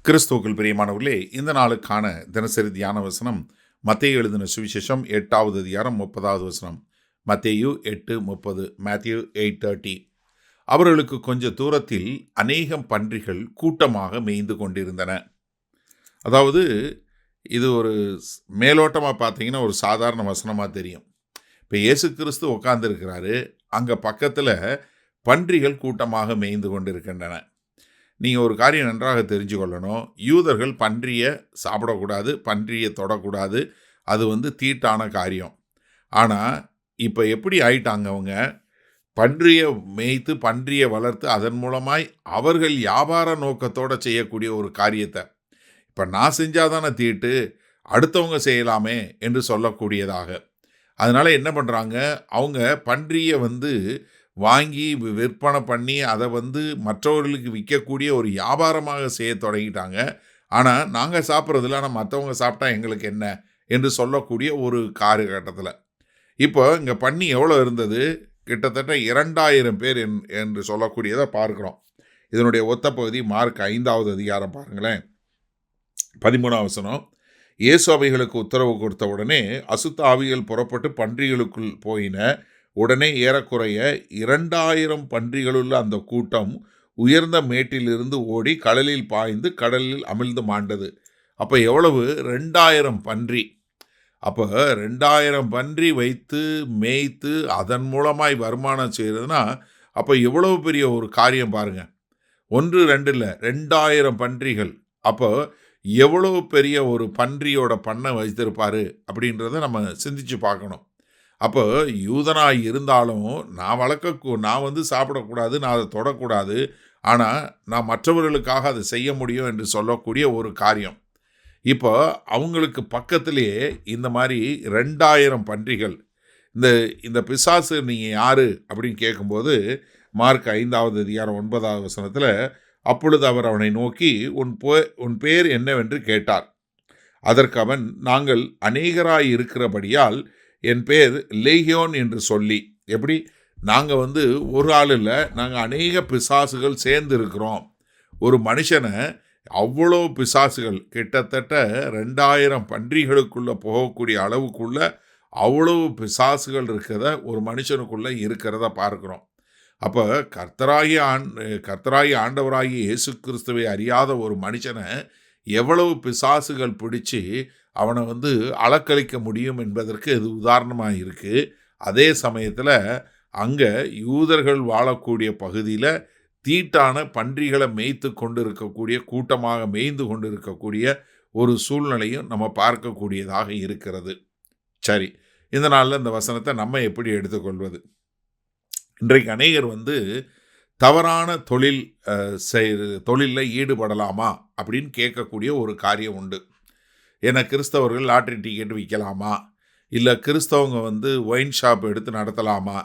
கிறிஸ்துவுக்குள் பிரியமானவர்களே, இந்த நாளுக்கான தினசரி தியான வசனம் மத்தேயு எழுதின சுவிசேஷம் 8வது அதிகாரம் 30வது வசனம். மத்தேயு 8:30, மேத்யூ 8:30. அவர்களுக்கு கொஞ்ச தூரத்தில் அநேகம் பன்றிகள் கூட்டமாக மேய்ந்து கொண்டிருந்தன. அதாவது இது ஒரு மேலோட்டமாக பார்த்தீங்கன்னா ஒரு சாதாரண வசனமாக தெரியும். இப்போ இயேசு கிறிஸ்து உட்கார்ந்துருக்கிறாரு, அங்கே பக்கத்தில் பன்றிகள் கூட்டமாக மேய்ந்து கொண்டிருக்கின்றன. நீங்கள் ஒரு காரியம் நன்றாக தெரிஞ்சு கொள்ளணும். யூதர்கள் பன்றியை சாப்பிடக்கூடாது, பன்றியை தொடக்கூடாது. அது தீட்டான காரியம். ஆனால் இப்போ எப்படி ஆயிட்டாங்க அவங்க? பன்றியை மேய்த்து பன்றியை வளர்த்து அதன் மூலமாய் அவர்கள் வியாபார நோக்கத்தோடு செய்யக்கூடிய ஒரு காரியத்தை இப்போ நான் செஞ்சாதானே தீட்டு, அடுத்தவங்க செய்யலாமே என்று சொல்லக்கூடியதாக. அதனால் என்ன பண்ணுறாங்க, அவங்க பன்றியை வாங்கி விற்பனை பண்ணி அதை மற்றவர்களுக்கு விற்கக்கூடிய ஒரு வியாபாரமாக செய்ய தொடங்கிட்டாங்க. ஆனால் நாங்கள் சாப்பிட்றதில்ல, ஆனால் மற்றவங்க சாப்பிட்டா எங்களுக்கு என்ன என்று சொல்லக்கூடிய ஒரு காலகட்டத்தில் இப்போ இங்கே பன்னி எவ்வளோ இருந்தது? கிட்டத்தட்ட 2000 பேர் என்று சொல்லக்கூடியதை பார்க்குறோம். இதனுடைய ஒத்த பகுதி மார்க் 5வது அதிகாரம் பாருங்களேன், 13வது வசனம். இயேசு அவைகளுக்கு உத்தரவு கொடுத்த உடனே அசுத்த ஆவிகள் புறப்பட்டு பன்றிகளுக்குள் போயின. உடனே ஏறக்குறைய 2000 பன்றிகளுள்ள அந்த கூட்டம் உயர்ந்த மேட்டிலிருந்து ஓடி கடலில் பாய்ந்து கடலில் அமிழ்ந்து மாண்டது. அப்போ எவ்வளவு? 2000 பன்றி. அப்போ 2000 பன்றி வைத்து மேய்த்து அதன் மூலமாய் வருமானம் செய்கிறதுனா அப்போ எவ்வளவு பெரிய ஒரு காரியம் பாருங்கள். 1 2 இல்லை, 2000 பன்றிகள். அப்போ எவ்வளவு பெரிய ஒரு பன்றியோட பண்ணை வைத்திருப்பார் அப்படின்றத நம்ம சிந்திச்சு பார்க்கணும். அப்போ யூதனாக இருந்தாலும் நான் சாப்பிடக்கூடாது, நான் அதை தொடக்கூடாது, ஆனால் நான் மற்றவர்களுக்காக அதை செய்ய முடியும் என்று சொல்லக்கூடிய ஒரு காரியம். இப்போ அவங்களுக்கு பக்கத்திலேயே இந்த மாதிரி 2000 பன்றிகள். இந்த பிசாசு நீங்கள் யார் அப்படின்னு கேட்கும்போது மார்க் 5வது அதிகாரம் 9வது வசனத்தில், அப்பொழுது அவர் அவனை நோக்கி உன் பேர் என்னவென்று கேட்டார். அதற்கு அவன், நாங்கள் அநேகராய் இருக்கிறபடியால் என் பேர் லேகியோன் என்று சொல்லி. எப்படி? நாங்கள் ஒரு ஆள் இல்லை, நாங்கள் அநேக பிசாசுகள் சேர்ந்து இருக்கிறோம். ஒரு மனுஷனை அவ்வளோ பிசாசுகள், கிட்டத்தட்ட 2000 பன்றிகளுக்குள்ளே போகக்கூடிய அளவுக்குள்ள அவ்வளவு பிசாசுகள் இருக்கிறத ஒரு மனுஷனுக்குள்ளே இருக்கிறத பார்க்குறோம். அப்போ கர்த்தராகிய ஆண்டவராகிய இயேசு கிறிஸ்துவை அறியாத ஒரு மனுஷனை எவ்வளவு பிசாசுகள் பிடிச்சி அவனை அலக்களிக்க முடியும் என்பதற்கு இது உதாரணமாக இருக்குது. அதே சமயத்தில் அங்கே யூதர்கள் வாழக்கூடிய பகுதியில் தீட்டான பன்றிகளை மேய்த்து கொண்டு இருக்கக்கூடிய, கூட்டமாக மேய்ந்து கொண்டு இருக்கக்கூடிய ஒரு சூழ்நிலையும் நம்ம பார்க்கக்கூடியதாக இருக்கிறது. சரி, இந்த நாளில் இந்த வசனத்தை நம்ம எப்படி எடுத்துக்கொள்வது? இன்றைக்கு அநேகர் தவறான தொழிலில் ஈடுபடலாமா அப்படின்னு கேட்கக்கூடிய ஒரு காரியம் உண்டு. ஏன்னா கிறிஸ்தவர்கள் லாட்ரி டிக்கெட் விற்கலாமா, இல்லை கிறிஸ்தவங்க ஒயின் ஷாப் எடுத்து நடத்தலாமா,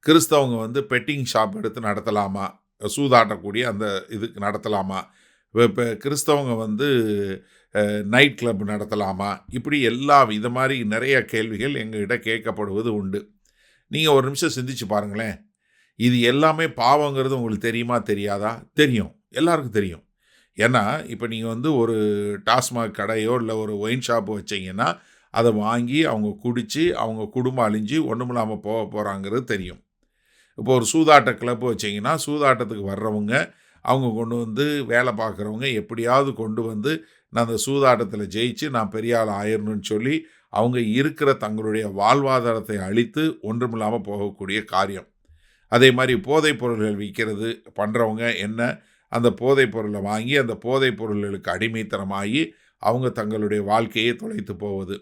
கிறிஸ்தவங்க பெட்டிங் ஷாப் எடுத்து நடத்தலாமா, சூதாட்டக்கூடிய அந்த இதுக்கு நடத்தலாமா, இப்போ கிறிஸ்தவங்க நைட் கிளப் நடத்தலாமா, இப்படி இது மாதிரி நிறைய கேள்விகள் எங்ககிட்ட கேட்கப்படுவது உண்டு. நீங்கள் ஒரு நிமிஷம் சிந்திச்சு பாருங்களேன். இது எல்லாமே பாவங்கிறது உங்களுக்கு தெரியுமா தெரியாதா? தெரியும், எல்லாருக்கும் தெரியும். ஏன்னா இப்போ நீங்கள் ஒரு டாஸ்மாக் கடையோ இல்லை ஒரு ஒயின் ஷாப்பு வச்சிங்கன்னா அதை வாங்கி அவங்க குடித்து அவங்க குடும்பம் அழிஞ்சு ஒன்றுமில்லாமல் போகிறாங்கிறது தெரியும். இப்போ ஒரு சூதாட்ட கிளப்பு வச்சிங்கன்னா சூதாட்டத்துக்கு வர்றவங்க அவங்க கொண்டு வேலை பார்க்குறவங்க எப்படியாவது கொண்டு நான் அந்த சூதாட்டத்தில் ஜெயிச்சு நான் பெரிய ஆள் ஆயிரணும்னு சொல்லி அவங்க இருக்கிற தங்களுடைய வாழ்வாதாரத்தை அழித்து ஒன்றுமில்லாமல் போகக்கூடிய காரியம். அதே மாதிரி போதைப் பொருள்கள் விற்கிறது பண்ணுறவங்க என்ன, அந்த போதைப் பொருளை வாங்கி அந்த போதைப் பொருள்களுக்கு அடிமைத்தனமாகி அவங்க தங்களுடைய வாழ்க்கையை தொலைத்து போவது,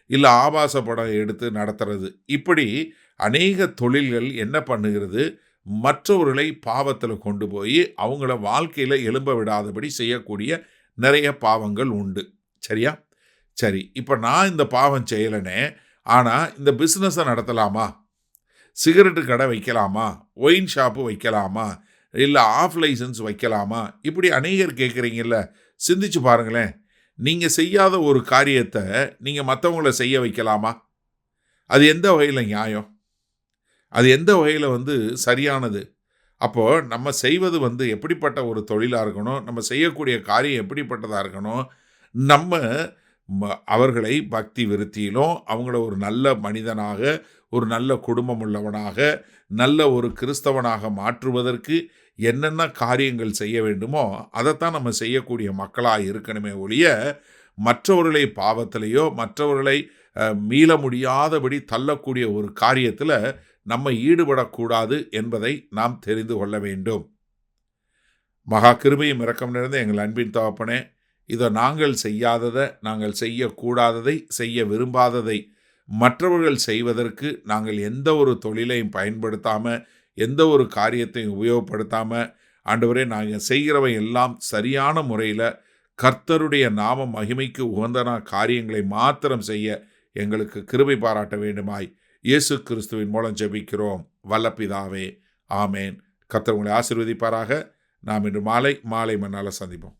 இல்லை ஆபாச படம் எடுத்து நடத்துறது, இப்படி அநேக தொழில்கள் என்ன பண்ணுகிறது, மற்றவர்களை பாவத்தில் கொண்டு போய் அவங்கள வாழ்க்கையில் எழும்ப விடாதபடி செய்யக்கூடிய நிறைய பாவங்கள் உண்டு. சரியா? சரி, இப்போ நான் இந்த பாவம் செய்யலைனே, ஆனால் இந்த பிஸ்னஸை நடத்தலாமா? சிகரெட்டு கடை வைக்கலாமா? ஒயின் ஷாப்பு வைக்கலாமா? இல்லை ஆஃப் லைசன்ஸ் வைக்கலாமா? இப்படி அநேகர் கேட்குறீங்கல்ல. சிந்திச்சு பாருங்களேன். நீங்கள் செய்யாத ஒரு காரியத்தை நீங்கள் மற்றவங்கள செய்ய வைக்கலாமா? அது எந்த வகையில் நியாயம்? அது எந்த வகையில் சரியானது? அப்போ நம்ம செய்வது எப்படிப்பட்ட ஒரு தொழிலா இருக்கணும், நம்ம செய்யக்கூடிய காரியம் எப்படிப்பட்டதா இருக்கணும், நம்ம அவர்களை பக்தி விருத்தியிலும், அவங்கள ஒரு நல்ல மனிதனாக, ஒரு நல்ல குடும்பம் உள்ளவனாக, நல்ல ஒரு கிறிஸ்தவனாக மாற்றுவதற்கு என்னென்ன காரியங்கள் செய்ய வேண்டுமோ, அதைத்தான் நம்ம செய்யக்கூடிய மக்களா இருக்கணுமே ஒழிய, மற்றவர்களை பாவத்திலேயோ, மற்றவர்களை மீள முடியாதபடி தள்ளக்கூடிய ஒரு காரியத்தில நம்ம ஈடுபடக்கூடாது என்பதை நாம் தெரிந்து கொள்ள வேண்டும். மகா கிருபையும் இரக்கம் நிறைந்த எங்கள் அன்பின் தகப்பனே, இதோ நாங்கள் செய்யாததை, நாங்கள் செய்யக்கூடாததை, செய்ய விரும்பாததை மற்றவர்கள் செய்வதற்கு நாங்கள் எந்த ஒரு தொழிலையும் பயன்படுத்தாம, எந்த ஒரு காரியத்தையும் உபயோகப்படுத்தாம, ஆண்டவரே நாங்கள் செய்கிறவை எல்லாம் சரியான முறையில் கர்த்தருடைய நாம மகிமைக்கு உகந்தன காரியங்களை மாத்திரம் செய்ய எங்களுக்கு கிருபை பாராட்ட வேண்டுமாய் இயேசு கிறிஸ்துவின் மூலம் ஜெபிக்கிறோம் வல்ல பிதாவே. ஆமேன். கர்த்தர் உங்களை ஆசீர்வதிப்பாராக. நாம் இன்று மாலை மண்ணால் சந்திப்போம்.